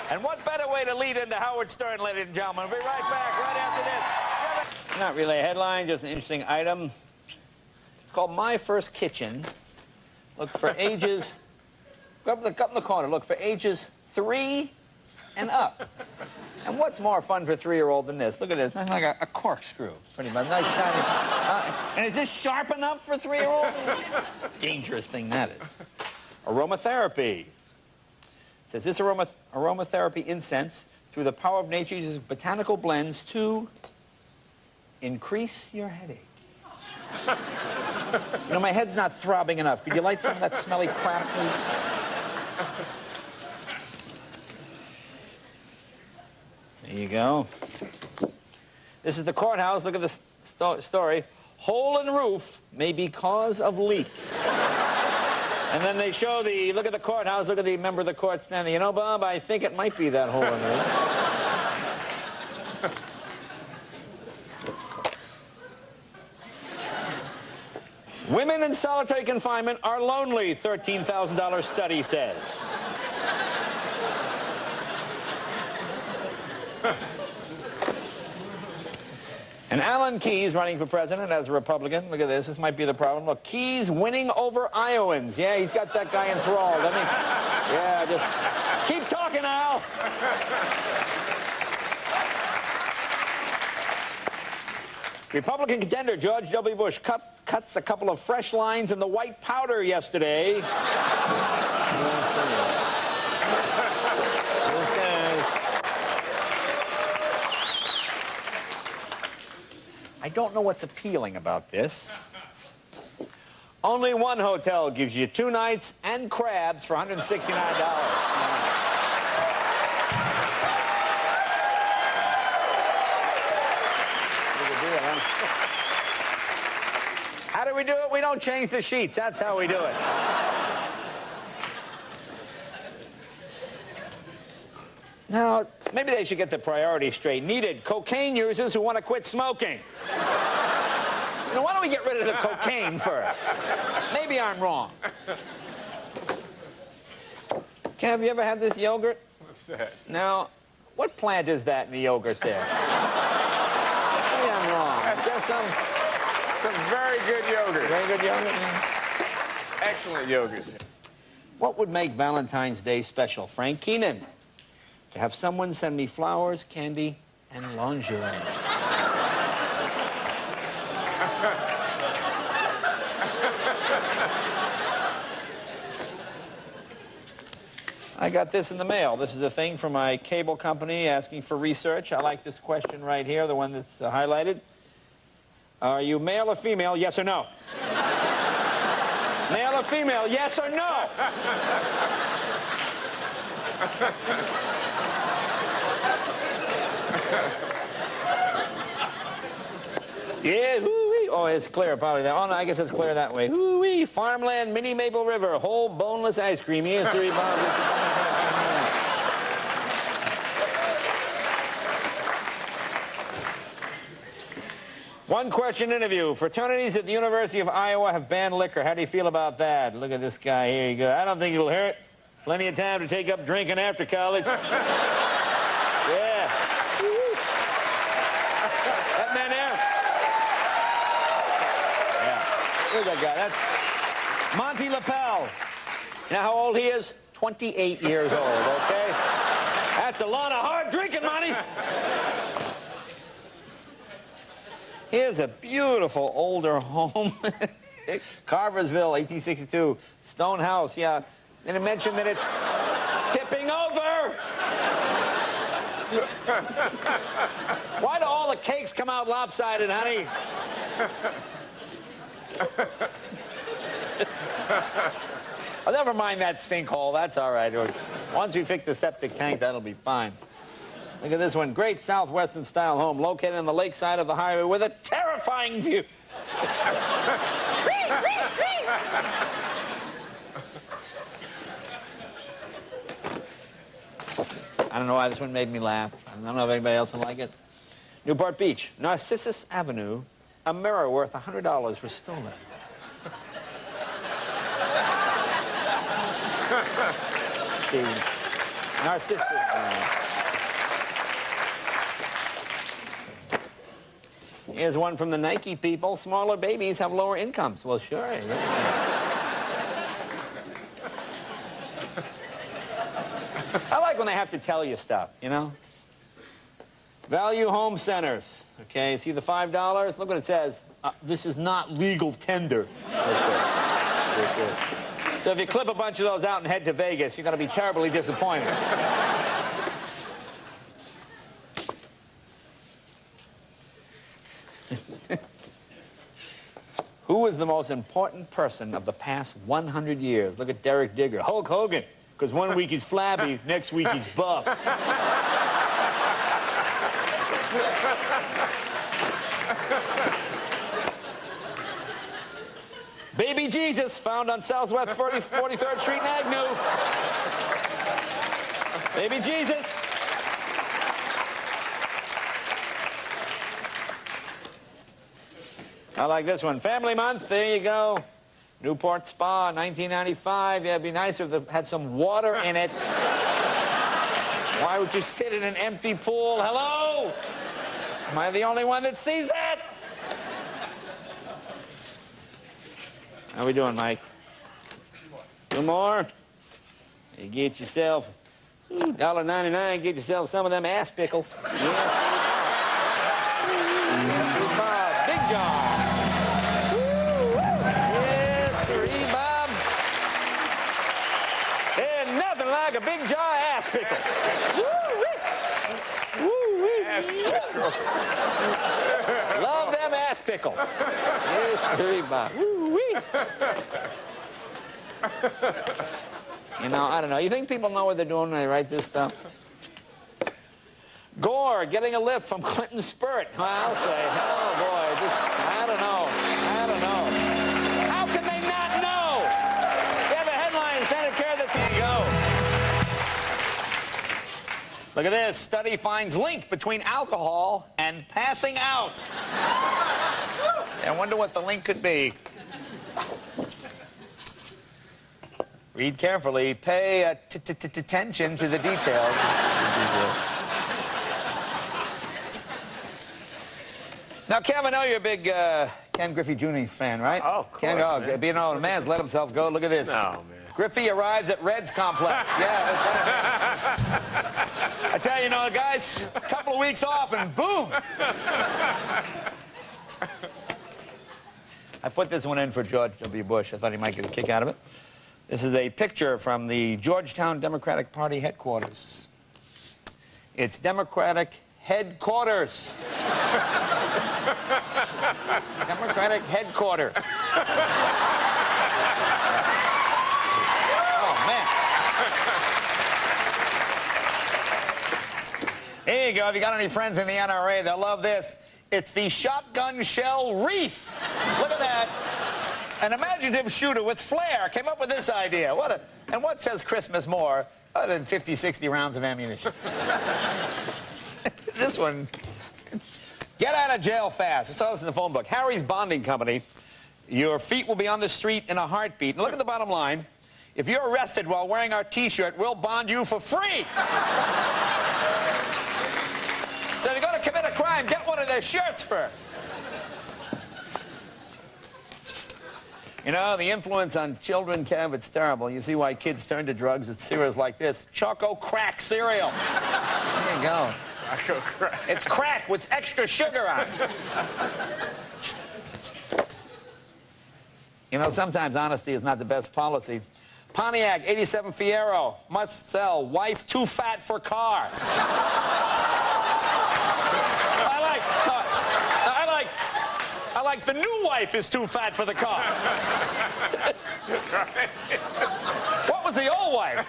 And what better way to lead into Howard Stern, ladies and gentlemen? We'll be right back right after this. Not really a headline, just an interesting item. It's called My First Kitchen. Look for ages... Go up in the corner. Look for ages 3 and up. And what's more fun for a 3-year-old than this? Look at this. That's like a corkscrew, pretty much. Nice shiny. And is this sharp enough for a 3-year-old? Dangerous thing that is. Aromatherapy. It says this aromatherapy incense, through the power of nature, uses botanical blends to increase your headache. You know, my head's not throbbing enough. Could you light some of that smelly crap, please? There you go. This is the courthouse. Look at this story. Hole in roof may be cause of leak. And then they show the, look at the courthouse, look at the member of the court standing. You know, Bob, I think it might be that hole in the roof. Women in solitary confinement are lonely, $13,000 study says. And Alan Keyes running for president as a Republican. Look at this. This might be the problem. Look, Keyes winning over Iowans. Yeah, he's got that guy enthralled, doesn't he? Yeah, just keep talking, Al. Republican contender George W. Bush cuts a couple of fresh lines in the white powder yesterday. I don't know what's appealing about this. Only one hotel gives you 2 nights and crabs for $169. How do we do it? We don't change the sheets. That's how we do it. Now, maybe they should get the priority straight. Needed cocaine users who want to quit smoking. You know, why don't we get rid of the cocaine first? Maybe I'm wrong. Kev, have you ever had this yogurt? What's that? Now, what plant is that in the yogurt there? Maybe I'm wrong. Just some very good yogurt. Very good yogurt? Excellent yogurt. What would make Valentine's Day special? Frank Keenan. To have someone send me flowers, candy, and lingerie. I got this in the mail. This is a thing from my cable company asking for research. I like this question right here, the one that's highlighted. Are you male or female? Yes or no? Male or female? Yes or no? Yeah, hoo-wee. Oh, it's clear probably there. Oh, no, I guess it's clear that way. Hoo-wee. Farmland, mini Maple River, whole boneless ice cream. Here's 3 pounds. One question interview. Fraternities at the University of Iowa have banned liquor. How do you feel about that? Look at this guy. Here you go. I don't think it'll hurt. Plenty of time to take up drinking after college. Yeah. That man there? Yeah. Look at that guy. That's Monty LaPel. You know how old he is? 28 years old, okay? That's a lot of hard drinking, Monty. Here's a beautiful older home. Carversville, 1862. Stone house, yeah. And it mentioned that it's tipping over. Why do all the cakes come out lopsided, honey? Oh, never mind that sinkhole. That's all right. Once we fix the septic tank, that'll be fine. Look at this one. Great Southwestern-style home located on the lakeside of the highway with a terrifying view. I don't know why this one made me laugh. I don't know if anybody else will like it. Newport Beach, Narcissus Avenue. A mirror worth $100 was stolen. See, Narcissus. Here's one from the Nike people. Smaller babies have lower incomes. Well, sure. Yeah. I like when they have to tell you stuff, you know? Value home centers. Okay, see the $5? Look what it says. This is not legal tender. So if you clip a bunch of those out and head to Vegas, you're going to be terribly disappointed. Who is the most important person of the past 100 years? Look at Derek Digger. Hulk Hogan. Because one week he's flabby, next week he's buff. Baby Jesus, found on Southwest 43rd Street in Agnew. Baby Jesus. I like this one. Family Month, there you go. Newport Spa, 1995. Yeah, it'd be nicer if it had some water in it. Why would you sit in an empty pool? Hello? Am I the only one that sees that? How we doing, Mike? 2 more? You get yourself $1.99, get yourself some of them ass pickles. Yeah. Big John. Like a big jar of ass pickles. Woo-wee. Love them ass pickles. Yes, sir, Bob. Woo-wee. You know, I don't know. You think people know what they're doing when they write this stuff? Gore getting a lift from Clinton Spurt. Well, I'll say, oh boy, I don't know. How can they not know? They have a headline, Senator Kerr, that's here you go. Look at this. Study finds link between alcohol and passing out. I wonder what the link could be. Read carefully. Pay attention to the details. Now, Kev, I know you're a big Ken Griffey Jr. fan, right? Oh, of course, Ken, man. You know, the man's let himself go. Look at this. No, man. Griffey arrives at Reds complex. Yeah. I tell you, guys, a couple of weeks off and boom. I put this one in for George W. Bush. I thought he might get a kick out of it. This is a picture from the Georgetown Democratic Party headquarters. It's Democratic headquarters. Democratic headquarters. Here you go. If you got any friends in the NRA, they'll love this. It's the shotgun shell wreath. Look at that. An imaginative shooter with flair came up with this idea. And what says Christmas more other than 50, 60 rounds of ammunition? This one. Get out of jail fast. I saw this in the phone book. Harry's Bonding Company. Your feet will be on the street in a heartbeat. And look at the bottom line. If you're arrested while wearing our T-shirt, we'll bond you for free. So if you're going to commit a crime, get one of their shirts first. You know, the influence on children, Kev, it's terrible. You see why kids turn to drugs. It's cereals like this. Choco Crack cereal. There you go. Choco Crack. It's crack with extra sugar on it. You know, sometimes honesty is not the best policy. Pontiac 87 Fiero must sell. Wife too fat for car. I like the new wife is too fat for the car. What was the old wife?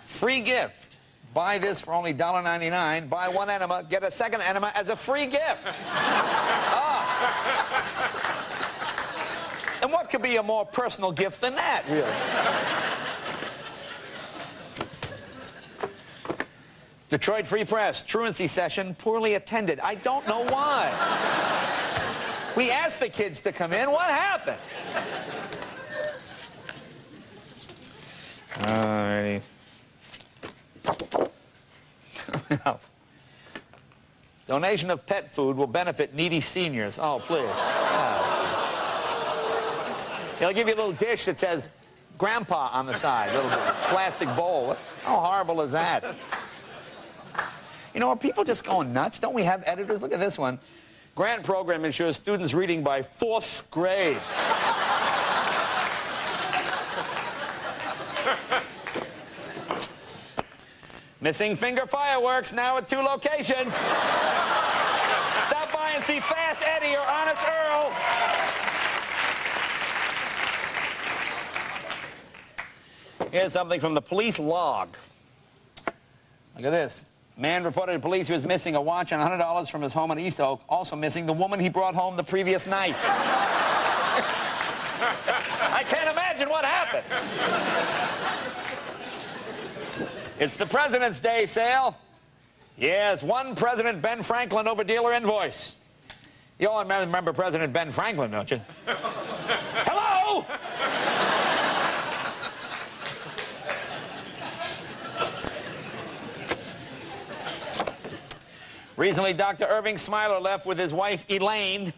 Free gift. Buy this for only $1.99. Buy one enema, get a second enema as a free gift. And what could be a more personal gift than that, really? Detroit Free Press, truancy session, poorly attended. I don't know why. We asked the kids to come in. What happened? Alrighty. Donation of pet food will benefit needy seniors. Oh, please. They'll give you a little dish that says Grandpa on the side, a little plastic bowl. How horrible is that? You know, are people just going nuts? Don't we have editors? Look at this one. Grant program ensures students reading by 4th grade. Missing finger fireworks now at 2 locations. Stop by and see Fast Eddie or Honest Earl. Here's something from the police log. Look at this. Man reported to police he was missing a watch and $100 from his home in East Oak, also missing the woman he brought home the previous night. I can't imagine what happened. It's the President's Day sale. Yes, one President Ben Franklin over dealer invoice. You all remember President Ben Franklin, don't you? Hello? Recently, Dr. Irving Smiler left with his wife, Elaine.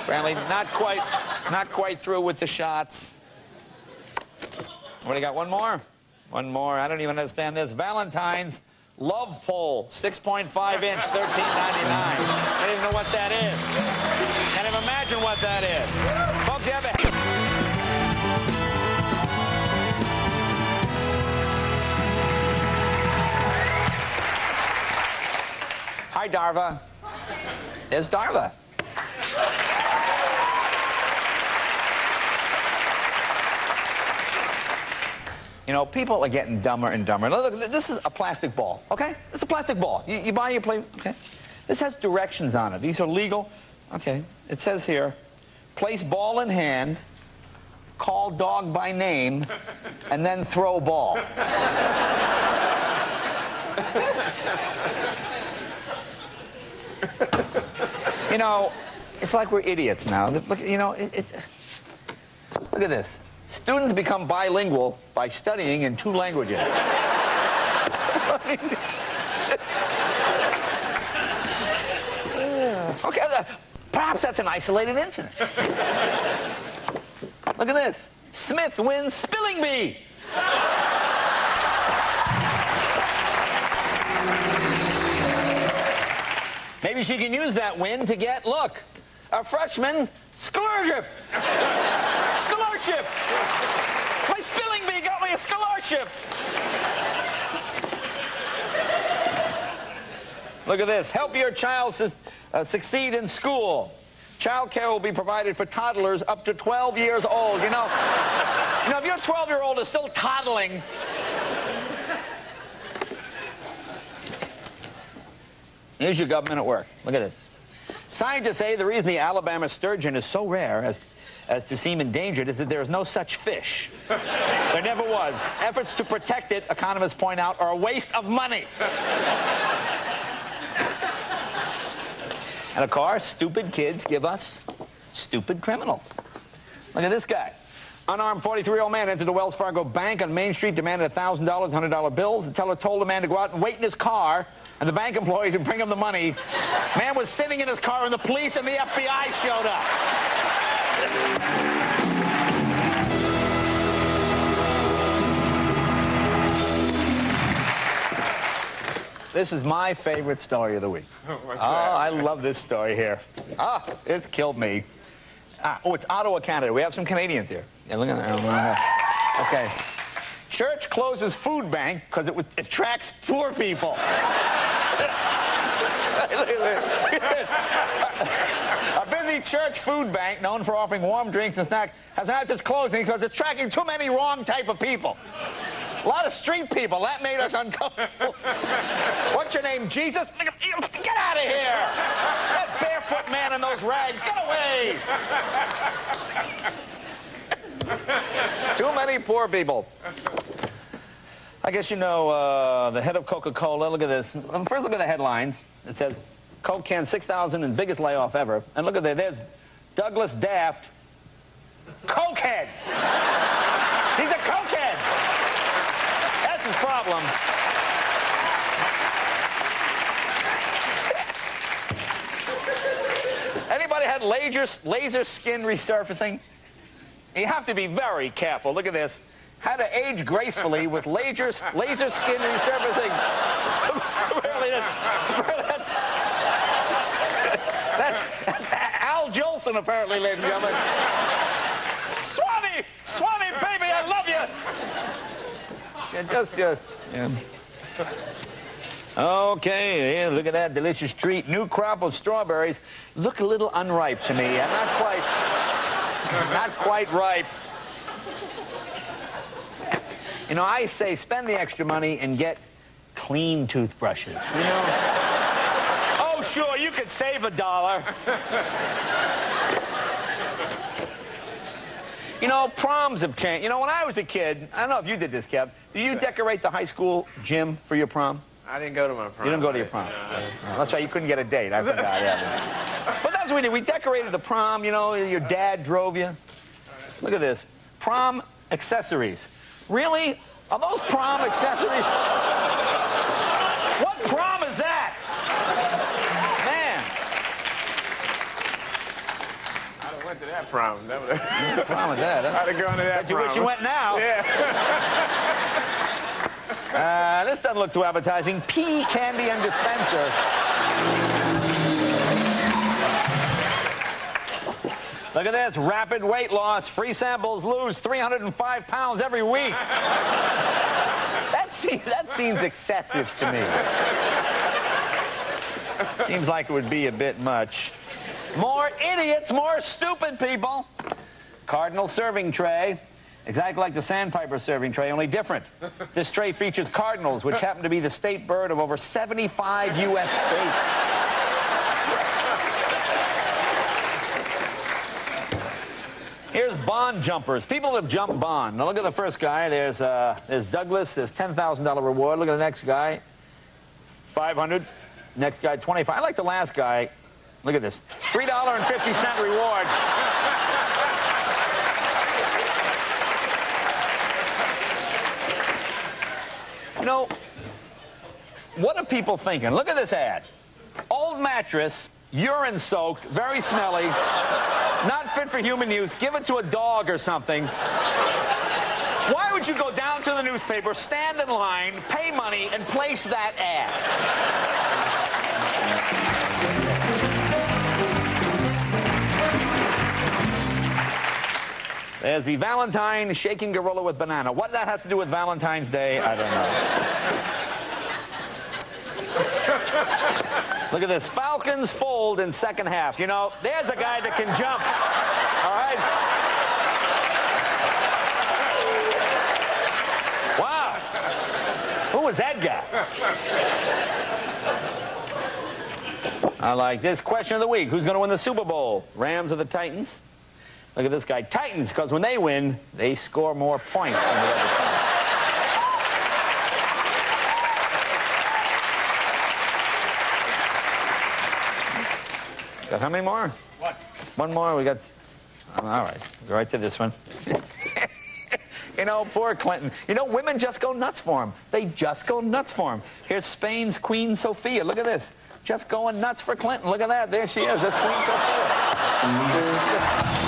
Apparently not quite through with the shots. What do you got? One more? One more. I don't even understand this. Valentine's love pole, 6.5 inch, $13.99. I don't even know what that is. Can't even imagine what that is. Folks, you have a... Hi, Darva. There's Darva. You know, people are getting dumber and dumber. Look, this is a plastic ball, okay? This is a plastic ball. You buy, you play, okay? This has directions on it. These are legal. Okay, it says here, place ball in hand, call dog by name, and then throw ball. You know, it's like we're idiots now. Look, you know, look at this. Students become bilingual by studying in 2 languages. Okay, perhaps that's an isolated incident. Look at this. Smith wins spelling bee. Maybe she can use that win to get, look, a freshman scholarship. Scholarship. My spelling bee got me a scholarship. Look at this. Help your child succeed in school. Child care will be provided for toddlers up to 12 years old. You know, if your 12-year-old is still toddling, here's your government at work. Look at this. Scientists say the reason the Alabama sturgeon is so rare as to seem endangered is that there is no such fish. There never was. Efforts to protect it, economists point out, are a waste of money. And of course, stupid kids give us stupid criminals. Look at this guy. Unarmed 43-year-old man entered the Wells Fargo bank on Main Street, demanded $1,000, $100 bills. The teller told the man to go out and wait in his car, and the bank employees would bring him the money. Man was sitting in his car, and the police and the FBI showed up. This is my favorite story of the week. What's that? I that? love this story here. It's killed me. It's Ottawa, Canada. We have some Canadians here. Yeah, look at that. Okay. Church closes food bank because it attracts poor people. A busy church food bank known for offering warm drinks and snacks has had its closing because it's attracting too many wrong type of people. A lot of street people. That made us uncomfortable. What's your name, Jesus? Get out of here! That barefoot man in those rags, get away! Too many poor people. I guess you know the head of Coca-Cola. Look at this. First, look at the headlines. It says, Coke can 6,000 and biggest layoff ever. And look at that. There's Douglas Daft Cokehead. He's a cokehead. That's his problem. Anybody had laser skin resurfacing? You have to be very careful. Look at this. How to age gracefully with laser skin resurfacing. Really, that's Al Jolson, apparently, ladies and gentlemen. Swanee, baby, I love you. Yeah. Okay, yeah, look at that delicious treat. New crop of strawberries. Look a little unripe to me. Not quite ripe. You know, I say spend the extra money and get clean toothbrushes. You know? Oh, sure, you could save $1. You know, proms have changed. You know, when I was a kid, I don't know if you did this, Kev. Did you decorate the high school gym for your prom? I didn't go to my prom. You didn't go to your prom. No, that's right, you couldn't get a date. I forgot, yeah. But that's what we did. We decorated the prom, you know, your dad drove you. Look at this. Prom accessories. Really? Are those prom accessories? What prom is that? Man. I'd have went to that prom. Prom with that, huh? I'd have gone to that But you prom. wish you went now. Yeah. This doesn't look too appetizing. Pea candy and dispenser. Look at this. Rapid weight loss. Free samples lose 305 pounds every week. That seems excessive to me. Seems like it would be a bit much. More idiots, more stupid people. Cardinal serving tray. Exactly like the Sandpiper serving tray, only different. This tray features cardinals, which happen to be the state bird of over 75 U.S. states. Here's bond jumpers. People that have jumped bond. Now look at the first guy. There's Douglas. There's $10,000 reward. Look at the next guy. $500. Next guy, $25. I like the last guy. Look at this. $3.50 reward. You know, what are people thinking? Look at this ad. Old mattress, urine soaked, very smelly, not fit for human use. Give it to a dog or something. Why would you go down to the newspaper, stand in line, pay money, and place that ad? There's the Valentine shaking gorilla with banana. What that has to do with Valentine's Day, I don't know. Look at this. Falcons fold in second half. You know, there's a guy that can jump. All right? Wow. Who was that guy? I like this. Question of the week. Who's going to win the Super Bowl? Rams or the Titans? Look at this guy. Titans, because when they win, they score more points than the other team. Got how many more? One more. We got... all right. Go right to this one. You know, poor Clinton. You know, women just go nuts for him. They just go nuts for him. Here's Spain's Queen Sofia. Look at this. Just going nuts for Clinton. Look at that. There she is. That's Queen Sofia.